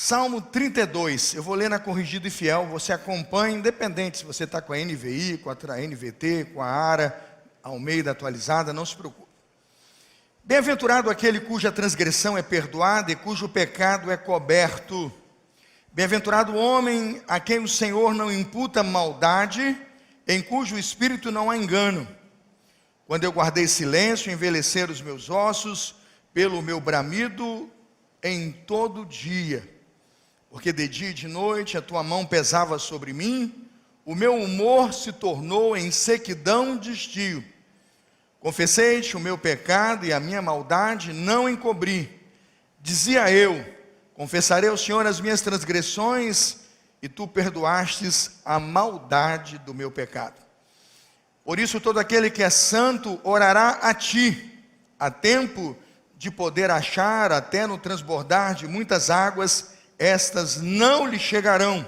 Salmo 32, eu vou ler na Corrigido e Fiel, você acompanha, independente se você está com a NVI, com a NVT, com a ARA, Almeida atualizada, não se preocupe. Bem-aventurado aquele cuja transgressão é perdoada e cujo pecado é coberto. Bem-aventurado o homem a quem o Senhor não imputa maldade, em cujo espírito não há engano. Quando eu guardei silêncio, envelheceram os meus ossos, pelo meu bramido em todo dia. Porque de dia e de noite a tua mão pesava sobre mim, o meu humor se tornou em sequidão de estio. Confessei-te o meu pecado e a minha maldade não encobri. Dizia eu, confessarei ao Senhor as minhas transgressões, e tu perdoastes a maldade do meu pecado. Por isso todo aquele que é santo orará a ti, a tempo de poder achar, até no transbordar de muitas águas, estas não lhe chegarão.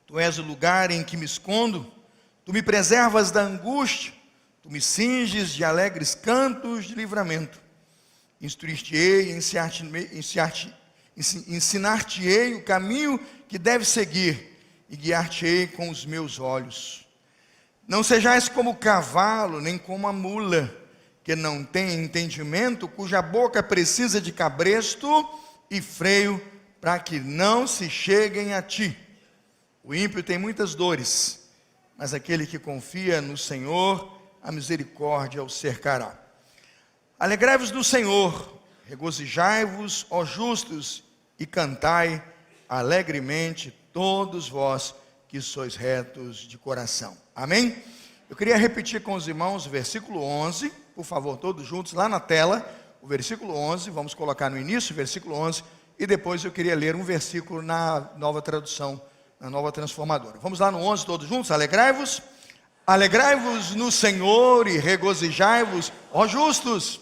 Tu és o lugar em que me escondo, tu me preservas da angústia, tu me cinges de alegres cantos de livramento. Instruir-te-ei, ensinar-te-ei o caminho que deves seguir, e guiar-te-ei com os meus olhos. Não sejais como o cavalo, nem como a mula, que não tem entendimento, cuja boca precisa de cabresto e freio, para que não se cheguem a ti. O ímpio tem muitas dores, mas aquele que confia no Senhor, a misericórdia o cercará. Alegrai-vos do Senhor, regozijai-vos, ó justos, e cantai alegremente todos vós que sois retos de coração. Amém? Eu queria repetir com os irmãos o versículo 11, por favor, todos juntos, lá na tela, o versículo 11, vamos colocar no início o versículo 11, e depois eu queria ler um versículo na nova tradução, na nova transformadora. Vamos lá no 11, todos juntos, alegrai-vos. Alegrai-vos no Senhor e regozijai-vos, ó justos,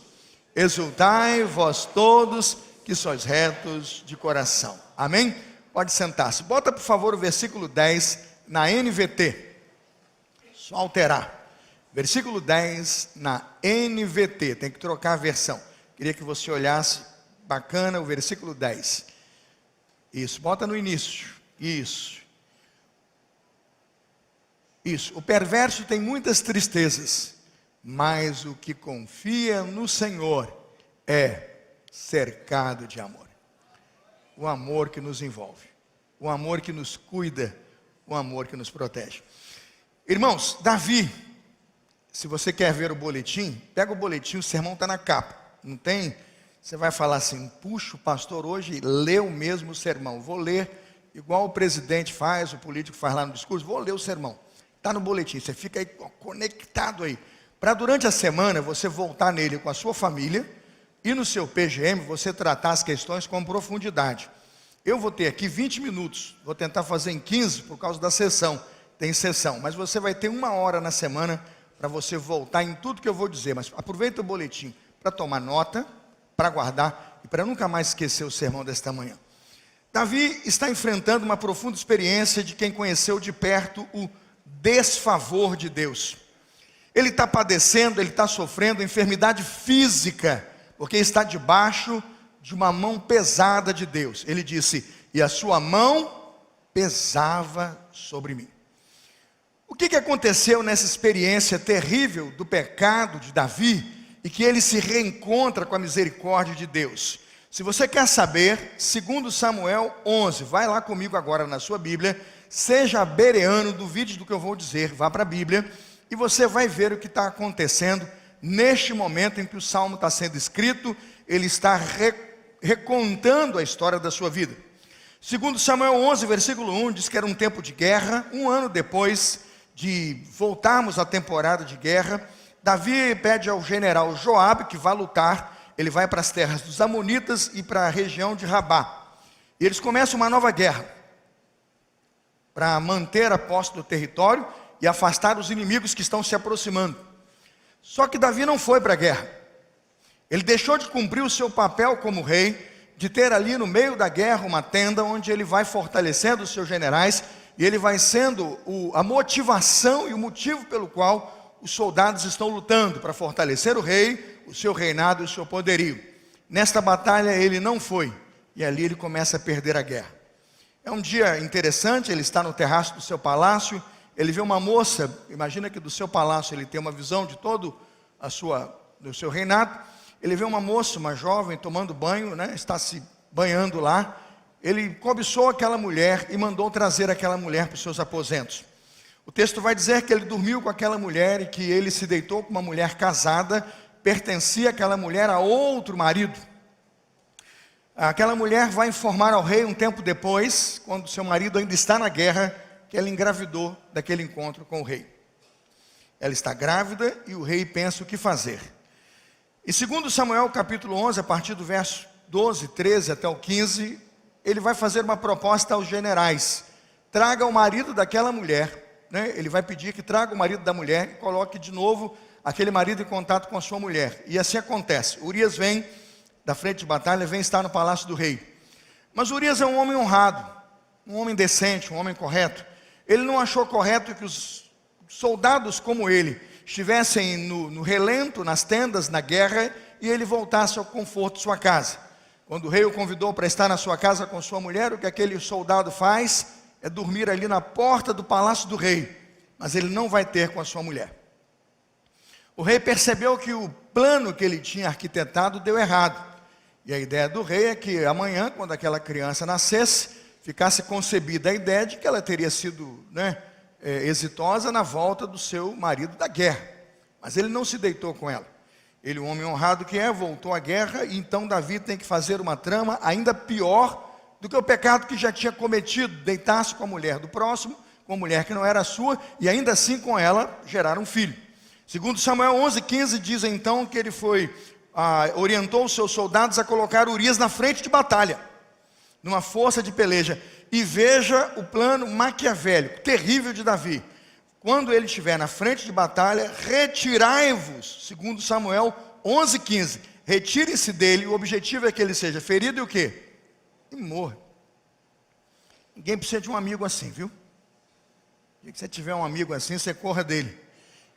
exultai vós todos que sois retos de coração. Amém? Pode sentar-se. Bota por favor o versículo 10 na NVT. Só alterar. Versículo 10 na NVT. Tem que trocar a versão. Queria que você olhasse, bacana, o versículo 10. Isso, bota no início. Isso. O perverso tem muitas tristezas, mas o que confia no Senhor é cercado de amor. O amor que nos envolve, o amor que nos cuida, o amor que nos protege. Irmãos, Davi, se você quer ver o boletim, pega o boletim, o sermão está na capa, não tem? Você vai falar assim, puxa, o pastor hoje leu mesmo o sermão, vou ler, igual o presidente faz, o político faz lá no discurso, vou ler o sermão, está no boletim, você fica aí conectado aí, para durante a semana você voltar nele com a sua família, e no seu PGM você tratar as questões com profundidade. Eu vou ter aqui 20 minutos, vou tentar fazer em 15 por causa da sessão, tem sessão, mas você vai ter 1 hora na semana para você voltar em tudo que eu vou dizer, mas aproveita o boletim para tomar nota, para guardar e para nunca mais esquecer o sermão desta manhã. Davi está enfrentando uma profunda experiência de quem conheceu de perto o desfavor de Deus. Ele está padecendo, ele está sofrendo enfermidade física, porque está debaixo de uma mão pesada de Deus. Ele disse, e a sua mão pesava sobre mim. O que aconteceu nessa experiência terrível do pecado de Davi, e que ele se reencontra com a misericórdia de Deus? Se você quer saber, segundo Samuel 11, vai lá comigo agora na sua Bíblia, seja bereano, duvide do que eu vou dizer, vá para a Bíblia, e você vai ver o que está acontecendo neste momento em que o Salmo está sendo escrito. Ele está recontando a história da sua vida. Segundo Samuel 11, versículo 1, diz que era um tempo de guerra. 1 ano depois de voltarmos à temporada de guerra, Davi pede ao general Joabe que vá lutar. Ele vai para as terras dos Amonitas e para a região de Rabá. E eles começam uma nova guerra, para manter a posse do território e afastar os inimigos que estão se aproximando. Só que Davi não foi para a guerra. Ele deixou de cumprir o seu papel como rei, de ter ali no meio da guerra uma tenda onde ele vai fortalecendo os seus generais, e ele vai sendo a motivação e o motivo pelo qual os soldados estão lutando para fortalecer o rei, o seu reinado e o seu poderio. Nesta batalha ele não foi, e ali ele começa a perder a guerra. É um dia interessante, ele está no terraço do seu palácio, ele vê uma moça, imagina que do seu palácio ele tem uma visão de todo do seu reinado, ele vê uma moça, uma jovem, tomando banho, né, está se banhando lá, ele cobiçou aquela mulher e mandou trazer aquela mulher para os seus aposentos. O texto vai dizer que ele dormiu com aquela mulher e que ele se deitou com uma mulher casada, pertencia aquela mulher a outro marido. Aquela mulher vai informar ao rei um tempo depois, quando seu marido ainda está na guerra, que ela engravidou daquele encontro com o rei. Ela está grávida e o rei pensa o que fazer. E segundo Samuel capítulo 11, a partir do verso 12, 13 até o 15, ele vai fazer uma proposta aos generais. Traga o marido daquela mulher, né? Ele vai pedir que traga o marido da mulher e coloque de novo aquele marido em contato com a sua mulher. E assim acontece. Urias vem da frente de batalha, vem estar no palácio do rei. Mas Urias é um homem honrado, um homem decente, um homem correto. Ele não achou correto que os soldados como ele estivessem no relento, nas tendas, na guerra, e ele voltasse ao conforto de sua casa. Quando o rei o convidou para estar na sua casa com sua mulher, o que aquele soldado faz é dormir ali na porta do palácio do rei, mas ele não vai ter com a sua mulher. O rei percebeu que o plano que ele tinha arquitetado deu errado, e a ideia do rei é que amanhã, quando aquela criança nascesse, ficasse concebida a ideia de que ela teria sido, exitosa na volta do seu marido da guerra, mas ele não se deitou com ela. Ele, um homem honrado que é, voltou à guerra, e então Davi tem que fazer uma trama ainda pior do que o pecado que já tinha cometido, deitar-se com a mulher do próximo, com a mulher que não era sua, e ainda assim com ela gerar um filho. Segundo Samuel 11:15 diz então que ele orientou os seus soldados a colocar Urias na frente de batalha, numa força de peleja. E veja o plano maquiavélico, terrível de Davi. Quando ele estiver na frente de batalha, retirai-vos, segundo Samuel 11:15. Retire-se dele, o objetivo é que ele seja ferido e o quê? E morra. Ninguém precisa de um amigo assim, viu? Se você tiver um amigo assim, você corra dele.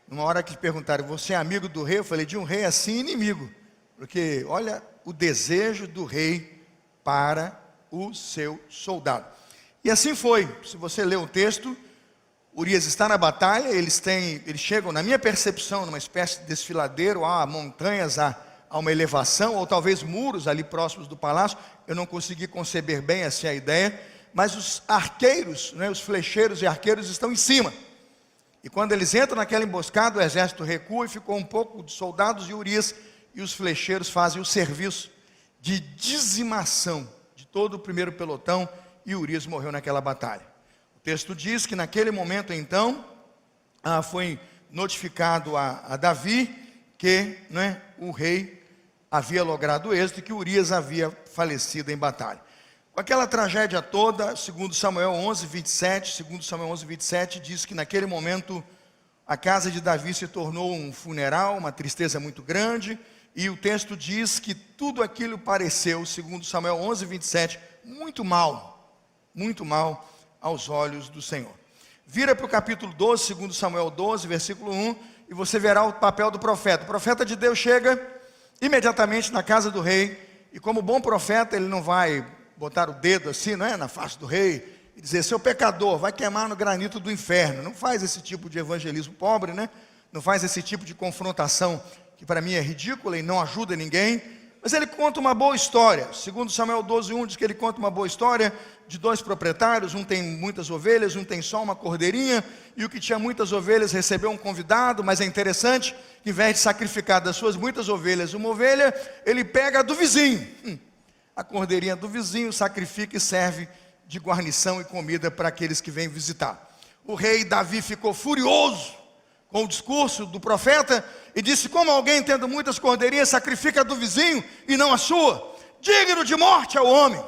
Numa hora que perguntaram, você é amigo do rei? Eu falei, de um rei assim, inimigo. Porque olha o desejo do rei para o seu soldado. E assim foi. Se você ler o texto, Urias está na batalha, eles chegam, na minha percepção, numa espécie de desfiladeiro, há montanhas, há uma elevação, ou talvez muros ali próximos do palácio. Eu não consegui conceber bem essa a ideia, mas os arqueiros, os flecheiros e arqueiros estão em cima. E quando eles entram naquela emboscada, o exército recua e ficou um pouco de soldados e Urias, e os flecheiros fazem o serviço de dizimação de todo o primeiro pelotão, e Urias morreu naquela batalha. O texto diz que naquele momento então, foi notificado a Davi que o rei havia logrado êxito e que Urias havia falecido em batalha. Com aquela tragédia toda, segundo Samuel 11:27, diz que naquele momento a casa de Davi se tornou um funeral, uma tristeza muito grande, e o texto diz que tudo aquilo pareceu, segundo Samuel 11:27, muito mal aos olhos do Senhor. Vira para o capítulo 12, segundo Samuel 12, versículo 1, e você verá o papel do profeta. O profeta de Deus chega imediatamente na casa do rei, e como bom profeta, ele não vai botar o dedo assim, na face do rei, e dizer, seu pecador, vai queimar no granito do inferno. Não faz esse tipo de evangelismo pobre, não faz esse tipo de confrontação, que para mim é ridícula e não ajuda ninguém. Mas ele conta uma boa história. Segundo Samuel 12:1 diz que ele conta uma boa história de dois proprietários, um tem muitas ovelhas, um tem só uma cordeirinha, e o que tinha muitas ovelhas recebeu um convidado, mas é interessante, que ao invés de sacrificar das suas muitas ovelhas uma ovelha, ele pega a do vizinho, a cordeirinha do vizinho, sacrifica e serve de guarnição e comida para aqueles que vêm visitar. O rei Davi ficou furioso com o discurso do profeta, e disse, como alguém tendo muitas cordeirinhas, sacrifica a do vizinho e não a sua? Digno de morte é o homem.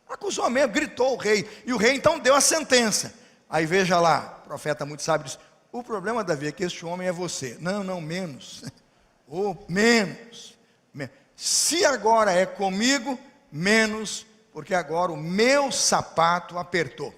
Acusou mesmo, gritou o rei, e o rei então deu a sentença. Aí veja lá, o profeta muito sábio disse, o problema, Davi, é que este homem é você. Não, menos. Menos. Se agora é comigo, menos, porque agora o meu sapato apertou.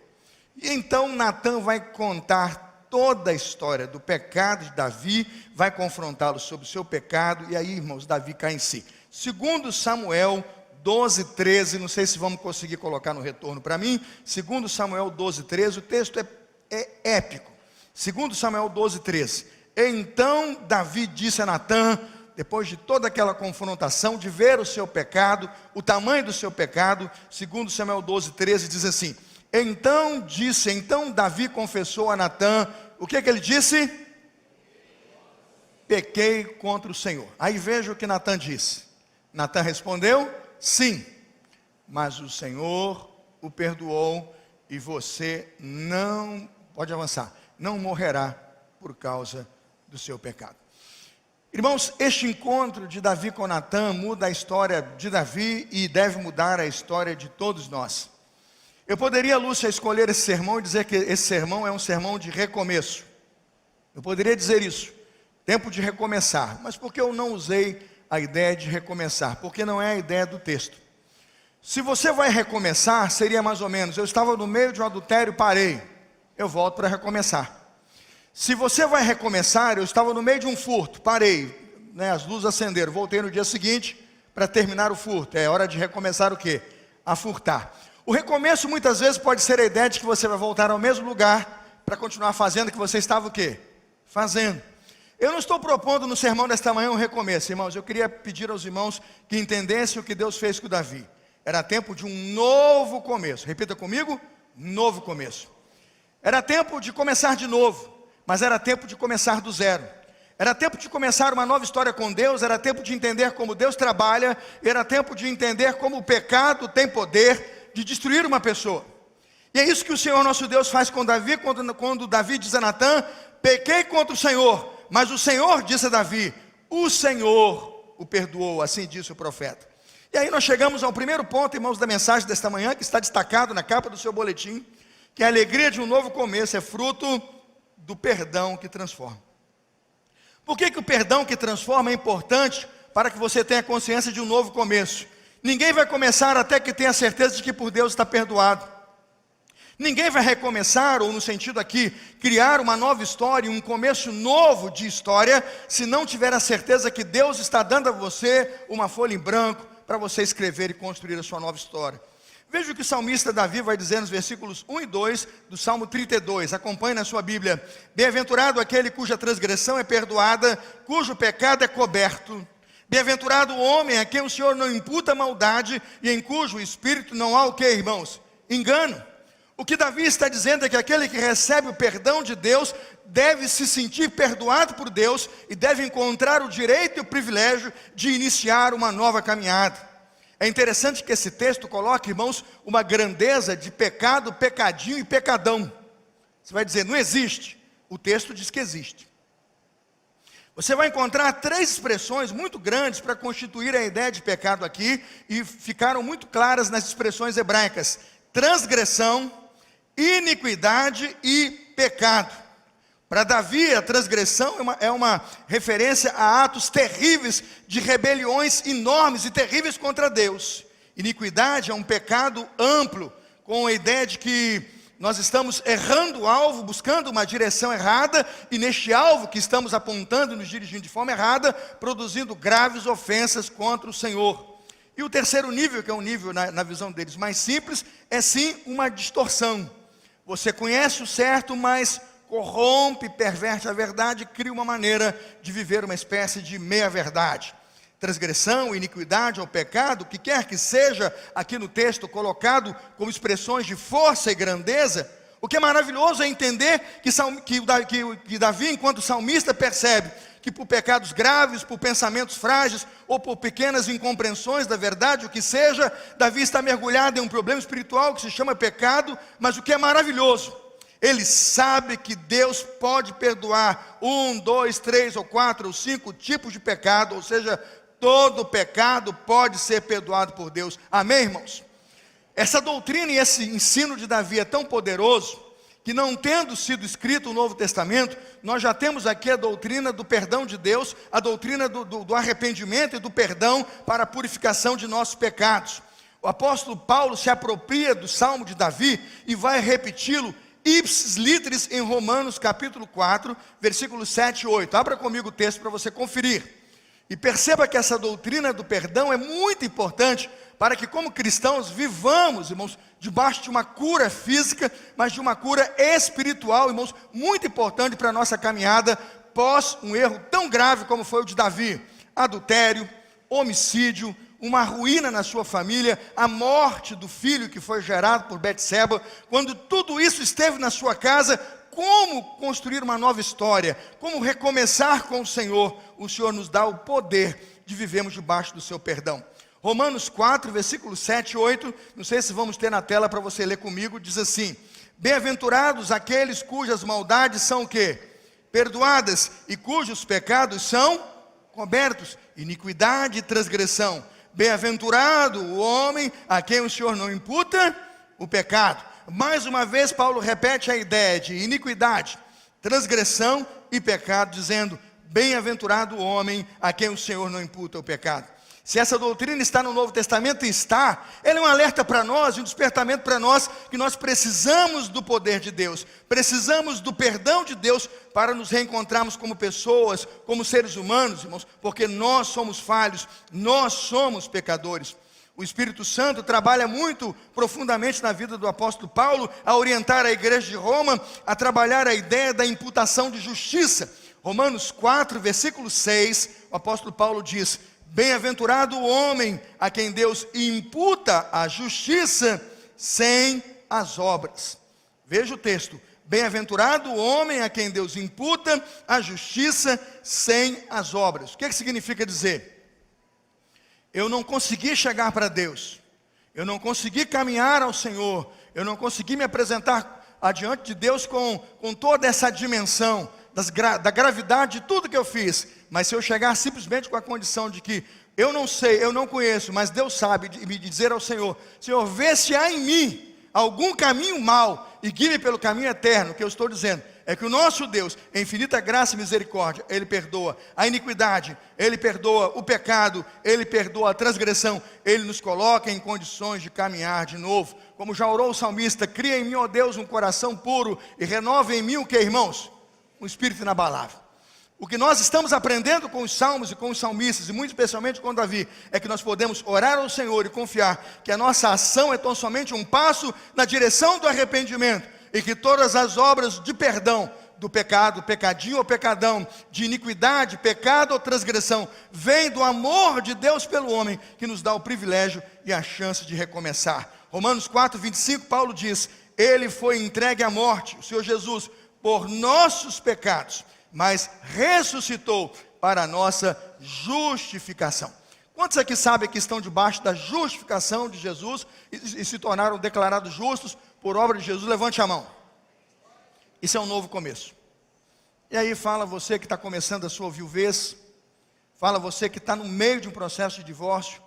E então Natã vai contar toda a história do pecado de Davi, vai confrontá-lo sobre o seu pecado, e aí, irmãos, Davi cai em si. Segundo Samuel 12:13, não sei se vamos conseguir colocar no retorno para mim. 2 Samuel 12:13, o texto é épico. 2 Samuel 12:13. Então Davi disse a Natã, depois de toda aquela confrontação, de ver o seu pecado, o tamanho do seu pecado, 2 Samuel 12:13 diz assim: Então Davi confessou a Natã, o que ele disse? Pequei contra o Senhor. Aí veja o que Natã disse. Natã respondeu: sim, mas o Senhor o perdoou e você não, pode avançar, não morrerá por causa do seu pecado. Irmãos, este encontro de Davi com Natã muda a história de Davi e deve mudar a história de todos nós. Eu poderia, Lúcia, escolher esse sermão e dizer que esse sermão é um sermão de recomeço. Eu poderia dizer isso, tempo de recomeçar. Mas por que eu não usei a ideia de recomeçar? Porque não é a ideia do texto. Se você vai recomeçar, seria mais ou menos: eu estava no meio de um adultério, parei, eu volto para recomeçar. Se você vai recomeçar, eu estava no meio de um furto, parei, as luzes acenderam, voltei no dia seguinte para terminar o furto. É hora de recomeçar o quê? A furtar. O recomeço muitas vezes pode ser a ideia de que você vai voltar ao mesmo lugar para continuar fazendo o que você estava o quê? Fazendo. Eu não estou propondo no sermão desta manhã um recomeço, irmãos. Eu queria pedir aos irmãos que entendessem o que Deus fez com Davi. Era tempo de um novo começo. Repita comigo: novo começo. Era tempo de começar de novo. Mas era tempo de começar do zero. Era tempo de começar uma nova história com Deus. Era tempo de entender como Deus trabalha. Era tempo de entender como o pecado tem poder de destruir uma pessoa. E é isso que o Senhor nosso Deus faz com Davi, quando Davi diz a Natã: pequei contra o Senhor, mas o Senhor disse a Davi: o Senhor o perdoou, assim disse o profeta. E aí nós chegamos ao primeiro ponto, irmãos, da mensagem desta manhã, que está destacado na capa do seu boletim, que a alegria de um novo começo é fruto do perdão que transforma. Por que o perdão que transforma é importante? Para que você tenha consciência de um novo começo. Ninguém vai começar até que tenha certeza de que por Deus está perdoado. Ninguém vai recomeçar, ou no sentido aqui, criar uma nova história, um começo novo de história, se não tiver a certeza que Deus está dando a você uma folha em branco para você escrever e construir a sua nova história. Veja o que o salmista Davi vai dizer nos versículos 1 e 2 do Salmo 32. Acompanhe na sua Bíblia. Bem-aventurado aquele cuja transgressão é perdoada, cujo pecado é coberto. Bem-aventurado o homem a quem o Senhor não imputa maldade e em cujo espírito não há o que, irmãos? Engano. O que Davi está dizendo é que aquele que recebe o perdão de Deus deve se sentir perdoado por Deus e deve encontrar o direito e o privilégio de iniciar uma nova caminhada. É interessante que esse texto coloca, irmãos, uma grandeza de pecado, pecadinho e pecadão. Você vai dizer: não existe. O texto diz que existe. Você vai encontrar 3 expressões muito grandes para constituir a ideia de pecado aqui, e ficaram muito claras nas expressões hebraicas: transgressão, iniquidade e pecado. Para Davi, a transgressão é uma referência a atos terríveis de rebeliões enormes e terríveis contra Deus. Iniquidade é um pecado amplo, com a ideia de que nós estamos errando o alvo, buscando uma direção errada, e neste alvo que estamos apontando e nos dirigindo de forma errada, produzindo graves ofensas contra o Senhor. E o terceiro nível, que é um nível na visão deles mais simples, é sim uma distorção. Você conhece o certo, mas corrompe, perverte a verdade, cria uma maneira de viver uma espécie de meia-verdade. Transgressão, iniquidade ou pecado, o que quer que seja aqui no texto colocado como expressões de força e grandeza, o que é maravilhoso é entender que Davi, enquanto salmista, percebe que por pecados graves, por pensamentos frágeis ou por pequenas incompreensões da verdade, o que seja, Davi está mergulhado em um problema espiritual que se chama pecado. Mas o que é maravilhoso, ele sabe que Deus pode perdoar 1, 2, 3 ou 4 ou 5 tipos de pecado, ou seja, todo pecado pode ser perdoado por Deus. Amém, irmãos? Essa doutrina e esse ensino de Davi é tão poderoso, que não tendo sido escrito o Novo Testamento, nós já temos aqui a doutrina do perdão de Deus, a doutrina do arrependimento e do perdão para a purificação de nossos pecados. O apóstolo Paulo se apropria do Salmo de Davi e vai repeti-lo ipsis literis em Romanos capítulo 4, versículos 7 e 8. Abra comigo o texto para você conferir. E perceba que essa doutrina do perdão é muito importante para que como cristãos vivamos, irmãos, debaixo de uma cura física, mas de uma cura espiritual, irmãos, muito importante para a nossa caminhada, pós um erro tão grave como foi o de Davi: adultério, homicídio, uma ruína na sua família, a morte do filho que foi gerado por Betseba. Quando tudo isso esteve na sua casa, como construir uma nova história, como recomeçar com o Senhor nos dá o poder de vivermos debaixo do seu perdão. Romanos 4, versículos 7 e 8, não sei se vamos ter na tela para você ler comigo, diz assim: bem-aventurados aqueles cujas maldades são o quê? Perdoadas, e cujos pecados são cobertos. Iniquidade e transgressão. Bem-aventurado o homem a quem o Senhor não imputa o pecado. Mais uma vez Paulo repete a ideia de iniquidade, transgressão e pecado, dizendo: bem-aventurado o homem a quem o Senhor não imputa o pecado. Se essa doutrina está no Novo Testamento, e está, ela é um alerta para nós, um despertamento para nós, que nós precisamos do poder de Deus, precisamos do perdão de Deus, para nos reencontrarmos como pessoas, como seres humanos, irmãos, porque nós somos falhos, nós somos pecadores. O Espírito Santo trabalha muito profundamente na vida do apóstolo Paulo, a orientar a igreja de Roma, a trabalhar a ideia da imputação de justiça. Romanos 4, versículo 6, o apóstolo Paulo diz: bem-aventurado o homem a quem Deus imputa a justiça sem as obras. Veja o texto: bem-aventurado o homem a quem Deus imputa a justiça sem as obras. O que significa dizer? Eu não consegui chegar para Deus, eu não consegui caminhar ao Senhor, eu não consegui me apresentar adiante de Deus com toda essa dimensão da gravidade de tudo que eu fiz. Mas se eu chegar simplesmente com a condição de que eu não sei, eu não conheço, mas Deus sabe, e me dizer ao Senhor: Senhor, vê se há em mim algum caminho mau e guie-me pelo caminho eterno. O que eu estou dizendo é que o nosso Deus, em infinita graça e misericórdia, Ele perdoa a iniquidade, Ele perdoa o pecado, Ele perdoa a transgressão, Ele nos coloca em condições de caminhar de novo. Como já orou o salmista: cria em mim, ó Deus, um coração puro e renova em mim o que, irmãos? Um espírito inabalável. O que nós estamos aprendendo com os salmos e com os salmistas, e muito especialmente com Davi, é que nós podemos orar ao Senhor e confiar que a nossa ação é tão somente um passo na direção do arrependimento, e que todas as obras de perdão do pecado, pecadinho ou pecadão, de iniquidade, pecado ou transgressão, vem do amor de Deus pelo homem, que nos dá o privilégio e a chance de recomeçar. Romanos 4, 25, Paulo diz: Ele foi entregue à morte, o Senhor Jesus, por nossos pecados, mas ressuscitou para a nossa justificação. Quantos aqui sabem que estão debaixo da justificação de Jesus e se tornaram declarados justos por obra de Jesus? Levante a mão. Isso é um novo começo. E aí fala você que está começando a sua viuvez, fala você que está no meio de um processo de divórcio,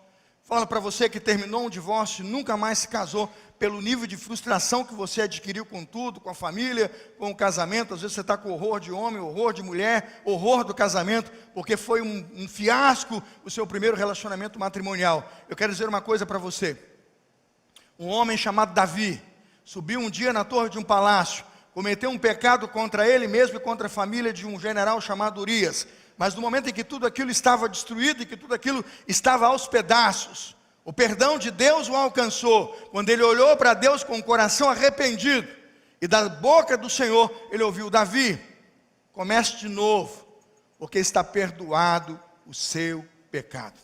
fala para você que terminou um divórcio e nunca mais se casou, pelo nível de frustração que você adquiriu com tudo, com a família, com o casamento. Às vezes você está com horror de homem, horror de mulher, horror do casamento, porque foi um fiasco o seu primeiro relacionamento matrimonial. Eu quero dizer uma coisa para você: um homem chamado Davi subiu um dia na torre de um palácio, cometeu um pecado contra ele mesmo e contra a família de um general chamado Urias. Mas no momento em que tudo aquilo estava destruído e que tudo aquilo estava aos pedaços, o perdão de Deus o alcançou, quando ele olhou para Deus com o coração arrependido, e da boca do Senhor ele ouviu: Davi, comece de novo, porque está perdoado o seu pecado.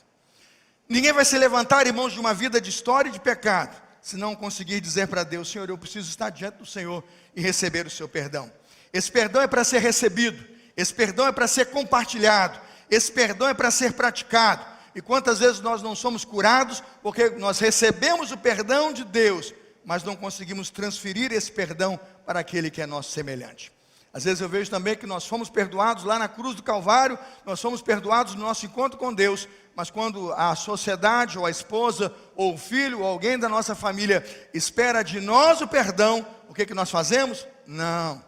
Ninguém vai se levantar, irmãos, de uma vida de história e de pecado, se não conseguir dizer para Deus: Senhor, eu preciso estar diante do Senhor e receber o seu perdão. Esse perdão é para ser recebido, esse perdão é para ser compartilhado, esse perdão é para ser praticado. E quantas vezes nós não somos curados porque nós recebemos o perdão de Deus, mas não conseguimos transferir esse perdão para aquele que é nosso semelhante. Às vezes eu vejo também que nós fomos perdoados lá na cruz do Calvário, nós fomos perdoados no nosso encontro com Deus, mas quando a sociedade, ou a esposa, ou o filho, ou alguém da nossa família espera de nós o perdão, o que nós fazemos? Não,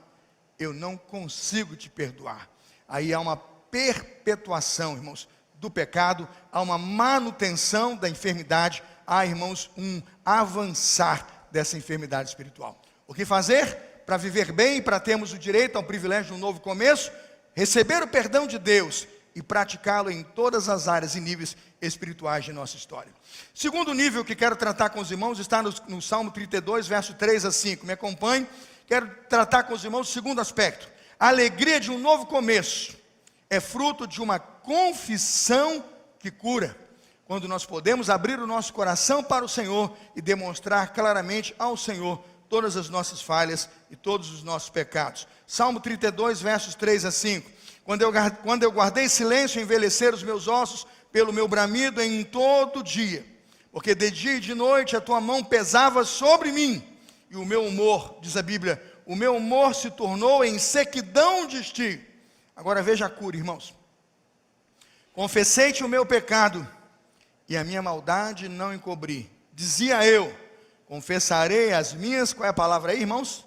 eu não consigo te perdoar. Aí há uma perpetuação, irmãos, do pecado, há uma manutenção da enfermidade, há, irmãos, um avançar dessa enfermidade espiritual. O que fazer para viver bem e para termos o direito ao privilégio de um novo começo? Receber o perdão de Deus e praticá-lo em todas as áreas e níveis espirituais de nossa história. Segundo nível que quero tratar com os irmãos está no Salmo 32, verso 3 a 5. Me acompanhe. Quero tratar com os irmãos o segundo aspecto. A alegria de um novo começo é fruto de uma confissão que cura. Quando nós podemos abrir o nosso coração para o Senhor e demonstrar claramente ao Senhor todas as nossas falhas e todos os nossos pecados. Salmo 32, versos 3 a 5. Quando eu guardei silêncio, envelhecer os meus ossos pelo meu bramido em todo dia, porque de dia e de noite a tua mão pesava sobre mim, e o meu humor, diz a Bíblia, o meu humor se tornou em sequidão de estio. Agora veja a cura, irmãos. Confessei-te o meu pecado, e a minha maldade não encobri. Dizia eu, confessarei as minhas, qual é a palavra aí, irmãos?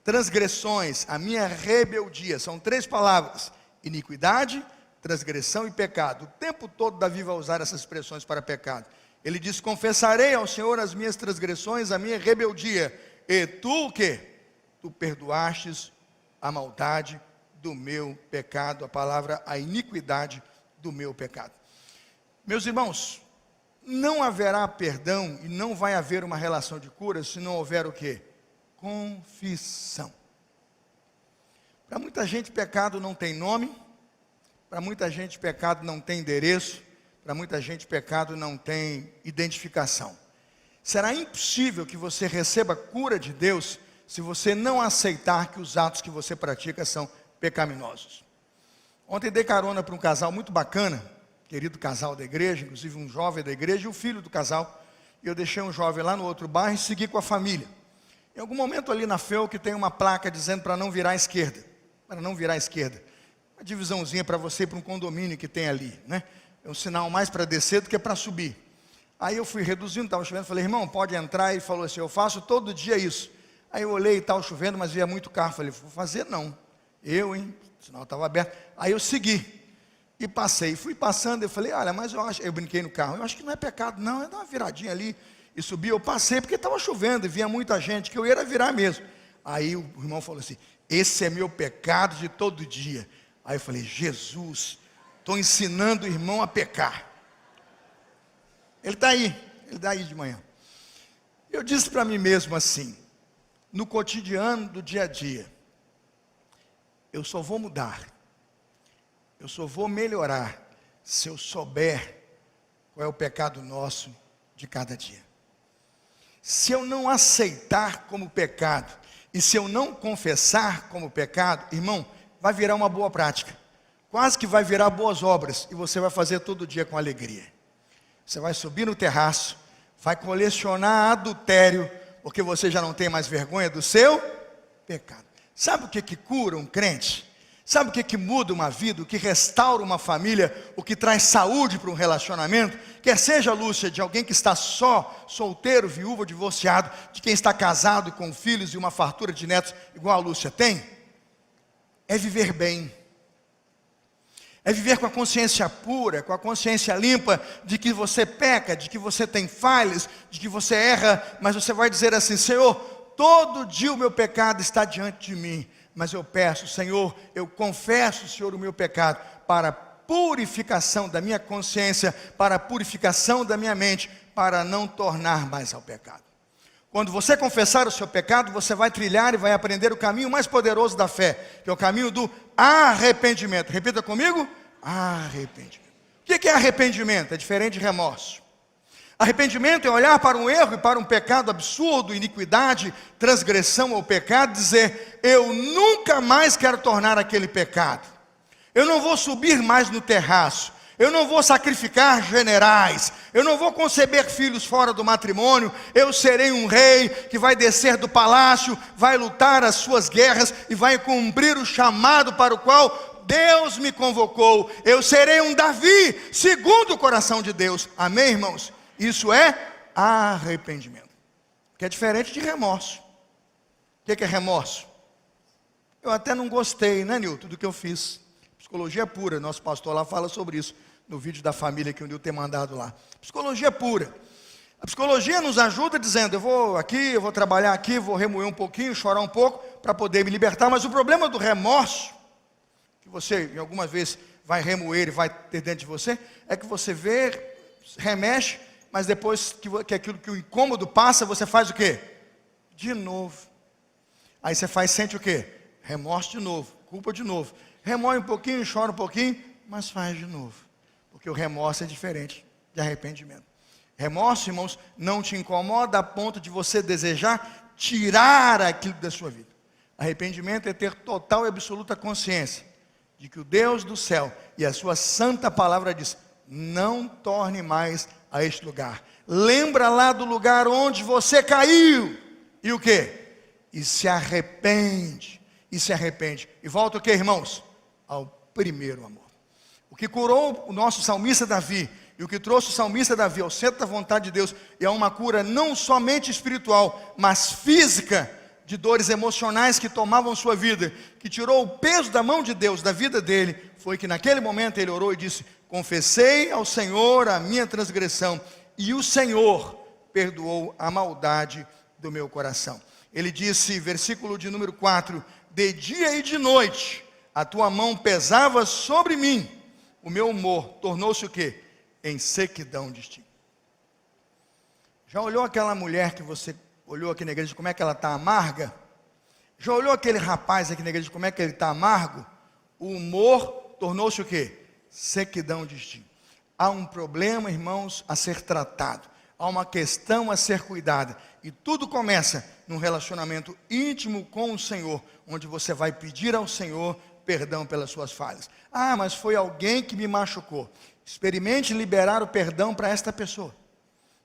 Transgressões, a minha rebeldia. São 3 palavras: iniquidade, transgressão e pecado. O tempo todo Davi vai usar essas expressões para pecado. Ele diz: confessarei ao Senhor as minhas transgressões, a minha rebeldia. E tu o quê? Tu perdoastes a maldade do meu pecado. A palavra, a iniquidade do meu pecado. Meus irmãos, não haverá perdão e não vai haver uma relação de cura se não houver o quê? Confissão. Para muita gente pecado não tem nome, para muita gente pecado não tem endereço, para muita gente pecado não tem identificação. Será impossível que você receba cura de Deus se você não aceitar que os atos que você pratica são pecaminosos. Ontem dei carona para um casal muito bacana, querido casal da igreja, inclusive um jovem da igreja e o filho do casal. E eu deixei um jovem lá no outro bairro e segui com a família. Em algum momento ali na FEU que tem uma placa dizendo para não virar à esquerda. Para não virar à esquerda. Uma divisãozinha para você ir para um condomínio que tem ali, né? É um sinal mais para descer do que para subir. Aí eu fui reduzindo, estava chovendo, falei, irmão, pode entrar? Ele falou assim, eu faço todo dia isso. Aí eu olhei e estava chovendo, mas via muito carro. Falei, vou fazer não. Eu, hein? O sinal estava aberto. Aí eu segui. E passei, fui passando, eu falei, olha, mas eu brinquei no carro, eu acho que não é pecado não, é dar uma viradinha ali, e subi, eu passei, porque estava chovendo, e vinha muita gente, que eu ia virar mesmo. Aí o irmão falou assim, esse é meu pecado de todo dia. Aí eu falei, Jesus, estou ensinando o irmão a pecar. Ele está aí de manhã. Eu disse para mim mesmo assim, no cotidiano do dia a dia, eu só vou mudar, eu só vou melhorar se eu souber qual é o pecado nosso de cada dia. Se eu não aceitar como pecado, e se eu não confessar como pecado, irmão, vai virar uma boa prática. Quase que vai virar boas obras, e você vai fazer todo dia com alegria. Você vai subir no terraço, vai colecionar adultério, porque você já não tem mais vergonha do seu pecado. Sabe o que cura um crente? Sabe o que muda uma vida, o que restaura uma família, o que traz saúde para um relacionamento? Quer seja, Lúcia, de alguém que está só, solteiro, viúvo, divorciado, de quem está casado com filhos e uma fartura de netos, igual a Lúcia tem, é viver bem. É viver com a consciência pura, com a consciência limpa, de que você peca, de que você tem falhas, de que você erra, mas você vai dizer assim, Senhor, todo dia o meu pecado está diante de mim, mas eu peço, Senhor, eu confesso, Senhor, o meu pecado, para a purificação da minha consciência, para a purificação da minha mente, para não tornar mais ao pecado. Quando você confessar o seu pecado, você vai trilhar e vai aprender o caminho mais poderoso da fé, que é o caminho do arrependimento. Repita comigo, arrependimento. O que é arrependimento? É diferente de remorso. Arrependimento é olhar para um erro e para um pecado absurdo, iniquidade, transgressão ou pecado, dizer, eu nunca mais quero tornar aquele pecado. Eu não vou subir mais no terraço. Eu não vou sacrificar generais. Eu não vou conceber filhos fora do matrimônio. Eu serei um rei que vai descer do palácio, vai lutar as suas guerras e vai cumprir o chamado para o qual Deus me convocou. Eu serei um Davi, segundo o coração de Deus. Amém, irmãos? Isso é arrependimento, que é diferente de remorso. O que é remorso? Eu até não gostei, né, Nilton, do que eu fiz. Psicologia pura, nosso pastor lá fala sobre isso, no vídeo da família que o Nilton tem mandado lá. Psicologia pura. A psicologia nos ajuda dizendo, eu vou aqui, eu vou trabalhar aqui, vou remoer um pouquinho, chorar um pouco, para poder me libertar. Mas o problema do remorso, que você, em alguma vez, vai remoer e vai ter dentro de você, é que você vê, remexe, mas depois que o incômodo passa, você faz o quê? De novo. Aí você sente o quê? Remorso de novo, culpa de novo. Remoe um pouquinho, chora um pouquinho, mas faz de novo. Porque o remorso é diferente de arrependimento. Remorso, irmãos, não te incomoda a ponto de você desejar tirar aquilo da sua vida. Arrependimento é ter total e absoluta consciência de que o Deus do céu e a sua santa palavra diz: não torne mais a este lugar. Lembra lá do lugar onde você caiu. E o quê? E se arrepende. E se arrepende. E volta o quê, irmãos? Ao primeiro amor. O que curou o nosso salmista Davi, e o que trouxe o salmista Davi ao centro da vontade de Deus, e a uma cura não somente espiritual, mas física, de dores emocionais que tomavam sua vida, que tirou o peso da mão de Deus, da vida dele, foi que naquele momento ele orou e disse: confessei ao Senhor a minha transgressão, e o Senhor perdoou a maldade do meu coração. Ele disse, versículo de número 4, de dia e de noite, a tua mão pesava sobre mim, o meu humor tornou-se o quê? Em sequidão de estio. Já olhou aquela mulher que você olhou aqui na igreja, como é que ela está amarga? Já olhou aquele rapaz aqui na igreja, como é que ele está amargo? O humor tornou-se o quê? Sequidão de estio. Há um problema, irmãos, a ser tratado. Há uma questão a ser cuidada. E tudo começa num relacionamento íntimo com o Senhor, onde você vai pedir ao Senhor perdão pelas suas falhas. Ah, mas foi alguém que me machucou. Experimente liberar o perdão para esta pessoa.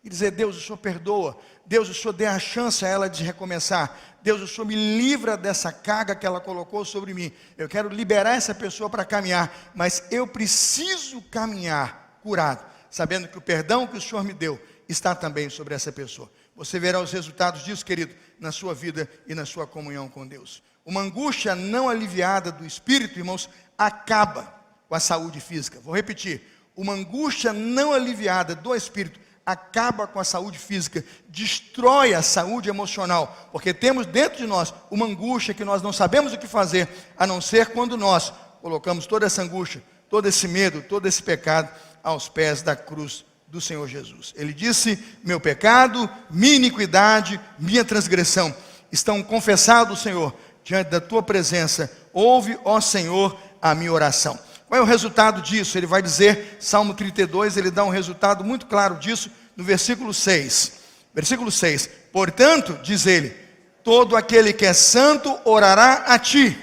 E dizer: Deus, o Senhor perdoa. Deus, o Senhor dê a chance a ela de recomeçar. Deus, o Senhor me livra dessa carga que ela colocou sobre mim. Eu quero liberar essa pessoa para caminhar, mas eu preciso caminhar curado, sabendo que o perdão que o Senhor me deu está também sobre essa pessoa. Você verá os resultados disso, querido, na sua vida e na sua comunhão com Deus. Uma angústia não aliviada do espírito, irmãos, acaba com a saúde física. Vou repetir: uma angústia não aliviada do espírito acaba com a saúde física, destrói a saúde emocional, porque temos dentro de nós uma angústia que nós não sabemos o que fazer, a não ser quando nós colocamos toda essa angústia, todo esse medo, todo esse pecado aos pés da cruz do Senhor Jesus. Ele disse: meu pecado, minha iniquidade, minha transgressão estão confessados, Senhor, diante da tua presença. Ouve, ó Senhor, a minha oração. Qual é o resultado disso? Ele vai dizer, Salmo 32, ele dá um resultado muito claro disso, no versículo 6. Versículo 6. Portanto, diz ele, todo aquele que é santo orará a ti.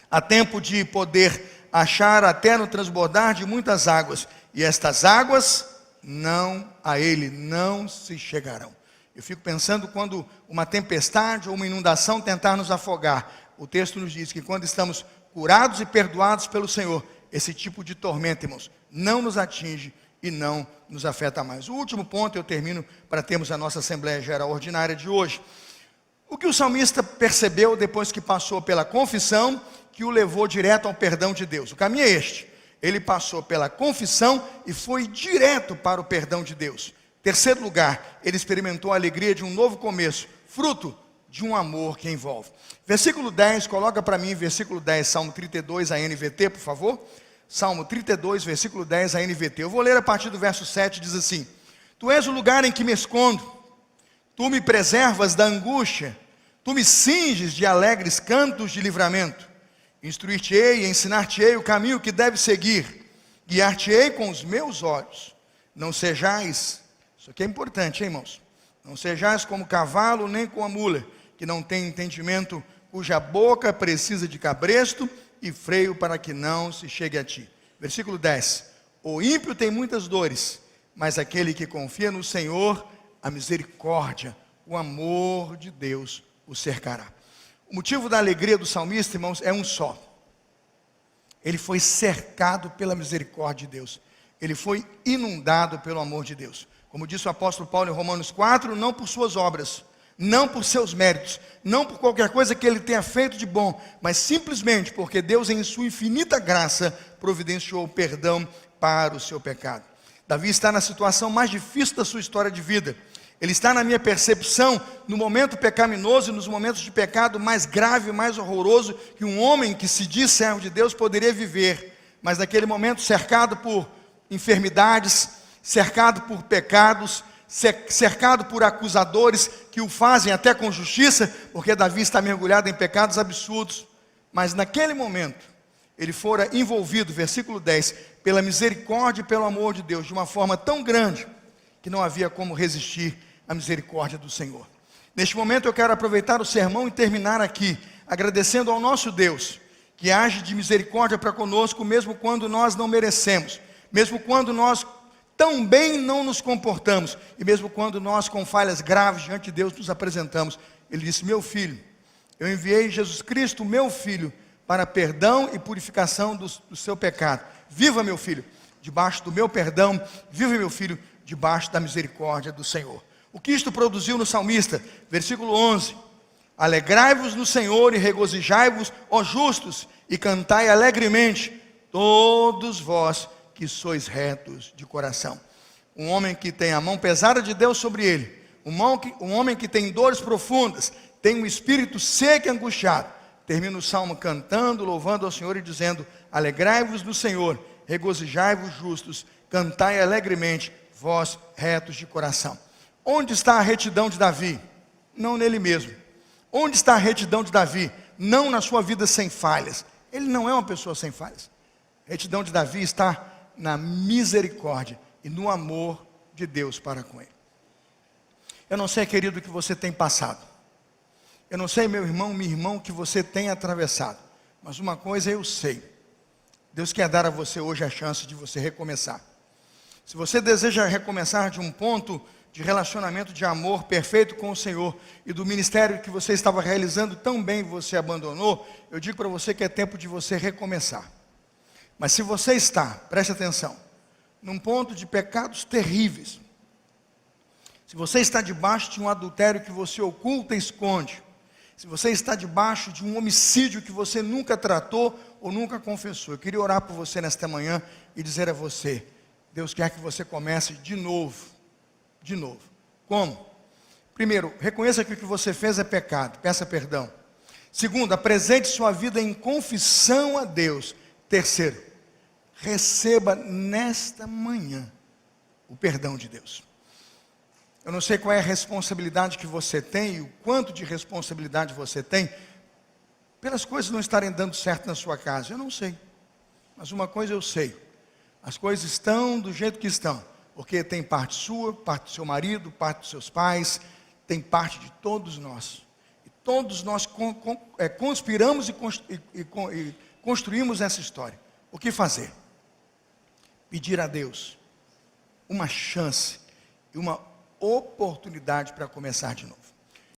Há tempo de poder achar até no transbordar de muitas águas, e estas águas não a ele não se chegarão. Eu fico pensando quando uma tempestade ou uma inundação tentar nos afogar. O texto nos diz que quando estamos curados e perdoados pelo Senhor, esse tipo de tormenta, irmãos, não nos atinge e não nos afeta mais. O último ponto, eu termino para termos a nossa Assembleia Geral Ordinária de hoje. O que o salmista percebeu depois que passou pela confissão, que o levou direto ao perdão de Deus? O caminho é este. Ele passou pela confissão e foi direto para o perdão de Deus. Terceiro lugar, ele experimentou a alegria de um novo começo, fruto de um amor que envolve. Versículo 10, coloca para mim, versículo 10, Salmo 32, a NVT, por favor. Salmo 32, versículo 10, a NVT. Eu vou ler a partir do verso 7, diz assim: Tu és o lugar em que me escondo, tu me preservas da angústia, tu me cinges de alegres cantos de livramento. Instruir-te-ei e ensinar-te-ei o caminho que deve seguir, guiar-te-ei com os meus olhos. Não sejais, isso aqui é importante, hein, irmãos? Não sejais como cavalo nem como a mula, que não tem entendimento, cuja boca precisa de cabresto e freio para que não se chegue a ti. Versículo 10. O ímpio tem muitas dores, mas aquele que confia no Senhor, a misericórdia, o amor de Deus o cercará. O motivo da alegria do salmista, irmãos, é um só. Ele foi cercado pela misericórdia de Deus. Ele foi inundado pelo amor de Deus. Como disse o apóstolo Paulo em Romanos 4, não por suas obras, não por seus méritos, não por qualquer coisa que ele tenha feito de bom, mas simplesmente porque Deus, em sua infinita graça, providenciou o perdão para o seu pecado. Davi está na situação mais difícil da sua história de vida. Ele está, na minha percepção, no momento pecaminoso e nos momentos de pecado mais grave, mais horroroso que um homem que se diz servo de Deus poderia viver. mas naquele momento cercado por enfermidades, cercado por pecados, cercado por acusadores que o fazem até com justiça, porque Davi está mergulhado em pecados absurdos. Mas naquele momento, ele fora envolvido, versículo 10, pela misericórdia e pelo amor de Deus, de uma forma tão grande, que não havia como resistir à misericórdia do Senhor. Neste momento eu quero aproveitar o sermão e terminar aqui, agradecendo ao nosso Deus, que age de misericórdia para conosco, mesmo quando nós não merecemos, mesmo quando nós tão bem não nos comportamos, e mesmo quando nós com falhas graves diante de Deus nos apresentamos. Ele disse: meu filho, eu enviei Jesus Cristo, meu filho, para perdão e purificação do seu pecado. Viva, meu filho, debaixo do meu perdão, viva, meu filho, debaixo da misericórdia do Senhor. O que isto produziu no salmista? Versículo 11: alegrai-vos no Senhor e regozijai-vos, ó justos, e cantai alegremente, todos vós que sois retos de coração. Um homem que tem a mão pesada de Deus sobre ele, um homem que tem dores profundas, tem um espírito seco e angustiado, termina o salmo cantando, louvando ao Senhor e dizendo: alegrai-vos no Senhor, regozijai-vos justos, cantai alegremente, vós retos de coração. Onde está a retidão de Davi? Não nele mesmo. Onde está a retidão de Davi? Não na sua vida sem falhas. Ele não é uma pessoa sem falhas. A retidão de Davi está na misericórdia e no amor de Deus para com ele. Eu não sei, querido, o que você tem passado. Eu não sei, meu irmão, minha irmã, o que você tem atravessado. Mas uma coisa eu sei: Deus quer dar a você hoje a chance de você recomeçar. Se você deseja recomeçar de um ponto de relacionamento de amor perfeito com o Senhor, e do ministério que você estava realizando tão bem você abandonou, eu digo para você que é tempo de você recomeçar. Mas se você está, preste atenção, num ponto de pecados terríveis, se você está debaixo de um adultério que você oculta e esconde, se você está debaixo de um homicídio que você nunca tratou ou nunca confessou, eu queria orar por você nesta manhã e dizer a você: Deus quer que você comece de novo. De novo. Como? Primeiro, reconheça que o que você fez é pecado, peça perdão. Segundo, apresente sua vida em confissão a Deus. Terceiro, receba nesta manhã o perdão de Deus. Eu não sei qual é a responsabilidade que você tem e o quanto de responsabilidade você tem pelas coisas não estarem dando certo na sua casa. Eu não sei. Mas uma coisa eu sei: as coisas estão do jeito que estão, porque tem parte sua, parte do seu marido, parte dos seus pais, tem parte de todos nós. E todos nós conspiramos e construímos essa história. O que fazer? Pedir a Deus uma chance e uma oportunidade para começar de novo.